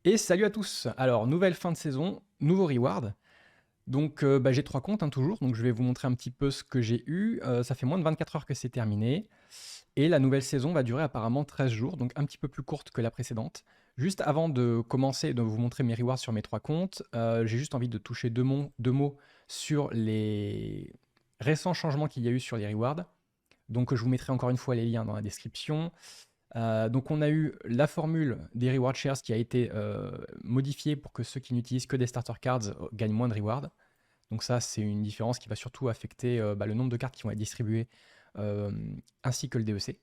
Et salut à tous. Alors, nouvelle fin de saison, nouveau reward. Donc, j'ai 3 comptes, hein, toujours, donc je vais vous montrer un petit peu ce que j'ai eu. Ça fait moins de 24 heures que c'est terminé et la nouvelle saison va durer apparemment 13 jours, donc un petit peu plus courte que la précédente. Juste avant de commencer, de vous montrer mes rewards sur mes 3 comptes, j'ai juste envie de toucher 2 mots sur les récents changements qu'il y a eu sur les rewards. Donc, je vous mettrai encore une fois les liens dans la description. Donc on a eu la formule des reward shares qui a été modifiée pour que ceux qui n'utilisent que des starter cards gagnent moins de rewards. Donc ça, c'est une différence qui va surtout affecter le nombre de cartes qui vont être distribuées euh, ainsi que le DEC.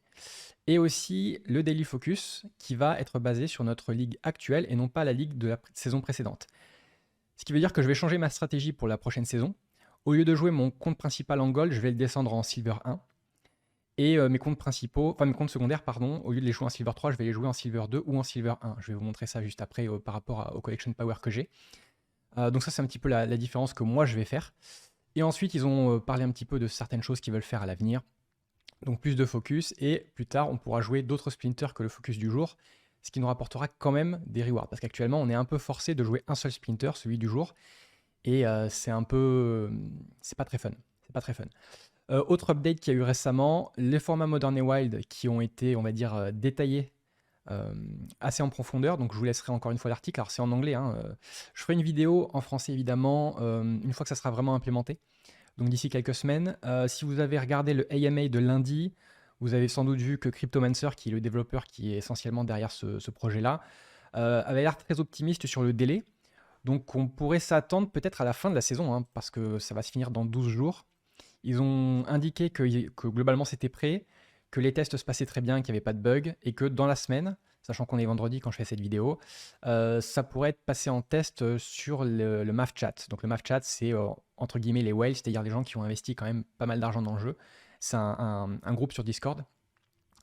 Et aussi le Daily Focus qui va être basé sur notre ligue actuelle et non pas la ligue de la saison précédente. Ce qui veut dire que je vais changer ma stratégie pour la prochaine saison. Au lieu de jouer mon compte principal en gold, je vais le descendre en silver 1. Et mes comptes principaux, enfin mes comptes secondaires, pardon, au lieu de les jouer en Silver 3, je vais les jouer en Silver 2 ou en Silver 1. Je vais vous montrer ça juste après par rapport au Collection Power que j'ai. Donc ça, c'est un petit peu la différence que moi, je vais faire. Et ensuite, ils ont parlé un petit peu de certaines choses qu'ils veulent faire à l'avenir. Donc plus de focus, et plus tard, on pourra jouer d'autres splinters que le focus du jour, ce qui nous rapportera quand même des rewards. Parce qu'actuellement, on est un peu forcé de jouer un seul splinter, celui du jour, et c'est un peu... c'est pas très fun. C'est pas très fun. Autre update qu'il y a eu récemment, les formats Modern et Wild qui ont été, on va dire, détaillés assez en profondeur. Donc je vous laisserai encore une fois l'article. Alors c'est en anglais, hein. Je ferai une vidéo en français évidemment une fois que ça sera vraiment implémenté. Donc d'ici quelques semaines. Si vous avez regardé le AMA de lundi, vous avez sans doute vu que Cryptomancer, qui est le développeur qui est essentiellement derrière ce projet-là, avait l'air très optimiste sur le délai. Donc on pourrait s'attendre peut-être à la fin de la saison, hein, parce que ça va se finir dans 12 jours. Ils ont indiqué que globalement c'était prêt, que les tests se passaient très bien, qu'il n'y avait pas de bug, et que dans la semaine, sachant qu'on est vendredi quand je fais cette vidéo, ça pourrait être passé en test sur le MAF Chat. Donc le MAF Chat, c'est entre guillemets les whales, c'est-à-dire les gens qui ont investi quand même pas mal d'argent dans le jeu. C'est un groupe sur Discord,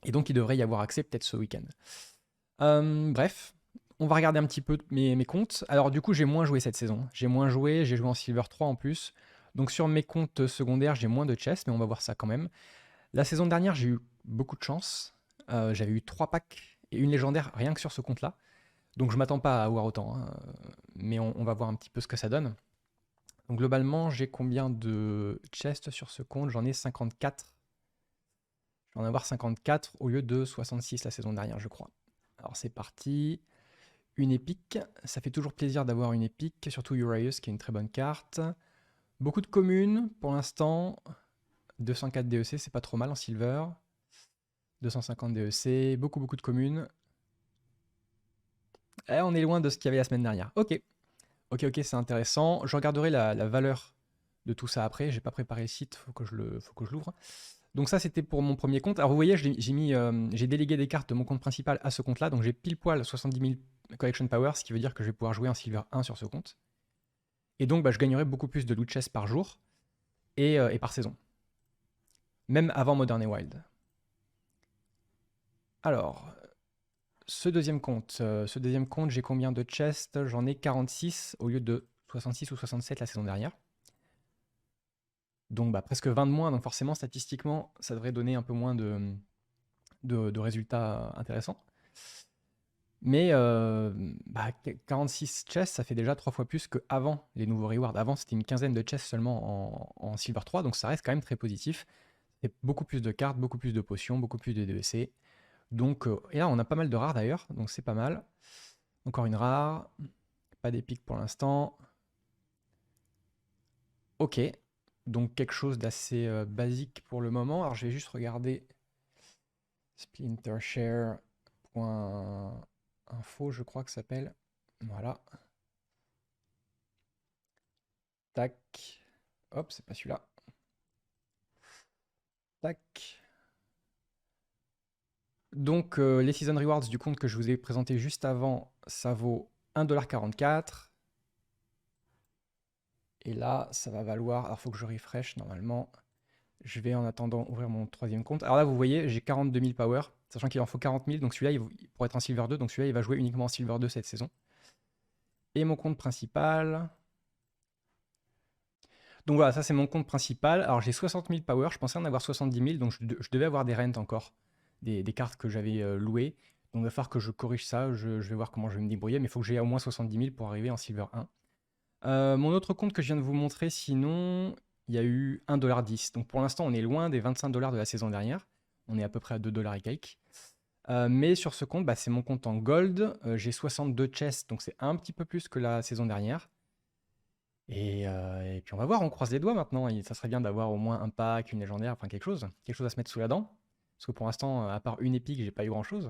et donc il devrait y avoir accès peut-être ce week-end. Bref, on va regarder un petit peu mes comptes. Alors du coup, j'ai moins joué cette saison. J'ai moins joué, j'ai joué en Silver 3 en plus. Donc sur mes comptes secondaires, j'ai moins de chess, mais on va voir ça quand même. La saison dernière, j'ai eu beaucoup de chance. J'avais eu 3 packs et une légendaire rien que sur ce compte-là. Donc je m'attends pas à avoir autant, hein, mais on va voir un petit peu ce que ça donne. Donc globalement, j'ai combien de chests sur ce compte? J'en ai 54. Je vais en avoir 54 au lieu de 66 la saison dernière, je crois. Alors c'est parti. Une épique, ça fait toujours plaisir d'avoir une épique, surtout Urius qui est une très bonne carte. Beaucoup de communes pour l'instant. 204 DEC, c'est pas trop mal en silver. 250 DEC, beaucoup de communes. On est loin de ce qu'il y avait la semaine dernière. Ok, c'est intéressant. Je regarderai la valeur de tout ça après. J'ai pas préparé le site, faut que je l'ouvre. Donc ça, c'était pour mon premier compte. Alors vous voyez, j'ai délégué des cartes de mon compte principal à ce compte-là. Donc j'ai pile poil 70 000 collection power, ce qui veut dire que je vais pouvoir jouer en silver 1 sur ce compte. Et donc je gagnerai beaucoup plus de loot chest par jour et par saison. Même avant Modern et Wild. Alors, ce deuxième compte, j'ai combien de chests? J'en ai 46 au lieu de 66 ou 67 la saison dernière. Donc presque 20 de moins, donc forcément statistiquement ça devrait donner un peu moins de résultats intéressants. Mais 46 chests, ça fait déjà 3 fois plus qu'avant les nouveaux rewards. Avant c'était une quinzaine de chests seulement en Silver 3, donc ça reste quand même très positif. Et beaucoup plus de cartes, beaucoup plus de potions, beaucoup plus de DEC. Donc, et là on a pas mal de rares d'ailleurs, donc c'est pas mal. Encore une rare, pas d'épique pour l'instant. Ok, donc quelque chose d'assez basique pour le moment. Alors je vais juste regarder splintershare.info, je crois que ça s'appelle. Voilà. Tac. Hop, c'est pas celui-là. Tac. Donc les Season Rewards du compte que je vous ai présenté juste avant, ça vaut 1,44 $. Et là, ça va valoir... Alors il faut que je refresh normalement. Je vais en attendant ouvrir mon troisième compte. Alors là, vous voyez, j'ai 42 000 power, sachant qu'il en faut 40 000. Donc celui-là, pour être en Silver 2, donc celui-là, il va jouer uniquement en Silver 2 cette saison. Et mon compte principal. Donc voilà, ça c'est mon compte principal. Alors j'ai 60 000 power, je pensais en avoir 70 000, donc je devais avoir des rentes encore, des cartes que j'avais louées. Donc il va falloir que je corrige ça, je vais voir comment je vais me débrouiller, mais il faut que j'ai au moins 70 000 pour arriver en Silver 1. Mon autre compte que je viens de vous montrer, sinon, il y a eu 1,10 $. Donc pour l'instant, on est loin des 25 $ de la saison dernière. On est à peu près à 2 $ et quelques. Mais sur ce compte, bah, c'est mon compte en gold. J'ai 62 chests, donc c'est un petit peu plus que la saison dernière. Et puis on va voir, on croise les doigts maintenant. Ça serait bien d'avoir au moins un pack, une légendaire, enfin quelque chose à se mettre sous la dent. Parce que pour l'instant, à part une épique, j'ai pas eu grand chose.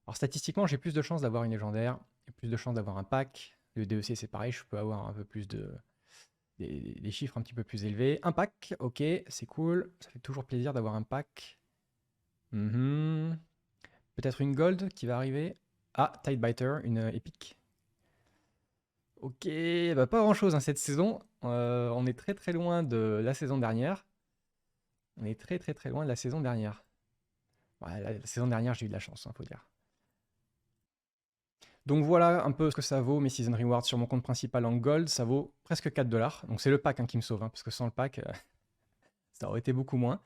Alors statistiquement, j'ai plus de chances d'avoir une légendaire et plus de chances d'avoir un pack. Le DEC, c'est pareil, je peux avoir un peu plus des chiffres un petit peu plus élevés. Un pack, ok, c'est cool. Ça fait toujours plaisir d'avoir un pack. Mhm. Peut-être une gold qui va arriver. Ah, Tidebiter, une épique. Ok, bah pas grand-chose hein, cette saison. On est très très loin de la saison dernière. On est très très très loin de la saison dernière. Ouais, la saison dernière, j'ai eu de la chance, faut dire. Donc voilà un peu ce que ça vaut mes season rewards sur mon compte principal en gold. Ça vaut presque 4 $. Donc c'est le pack hein, qui me sauve, hein, parce que sans le pack, ça aurait été beaucoup moins.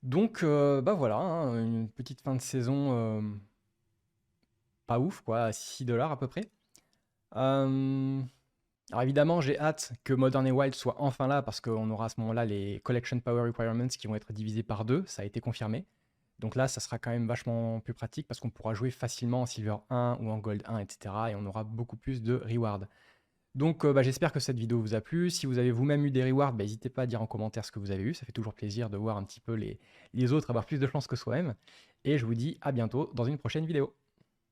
Donc bah voilà, hein, une petite fin de saison pas ouf, quoi, à 6 $ à peu près. Euh, Alors évidemment, j'ai hâte que Modern et Wild soit enfin là parce qu'on aura à ce moment-là les Collection Power Requirements qui vont être divisés par 2, ça a été confirmé. Donc là, ça sera quand même vachement plus pratique parce qu'on pourra jouer facilement en Silver 1 ou en Gold 1, etc. Et on aura beaucoup plus de rewards. Donc bah, j'espère que cette vidéo vous a plu. Si vous avez vous-même eu des rewards, bah, n'hésitez pas à dire en commentaire ce que vous avez eu. Ça fait toujours plaisir de voir un petit peu les autres avoir plus de chance que soi-même. Et je vous dis à bientôt dans une prochaine vidéo.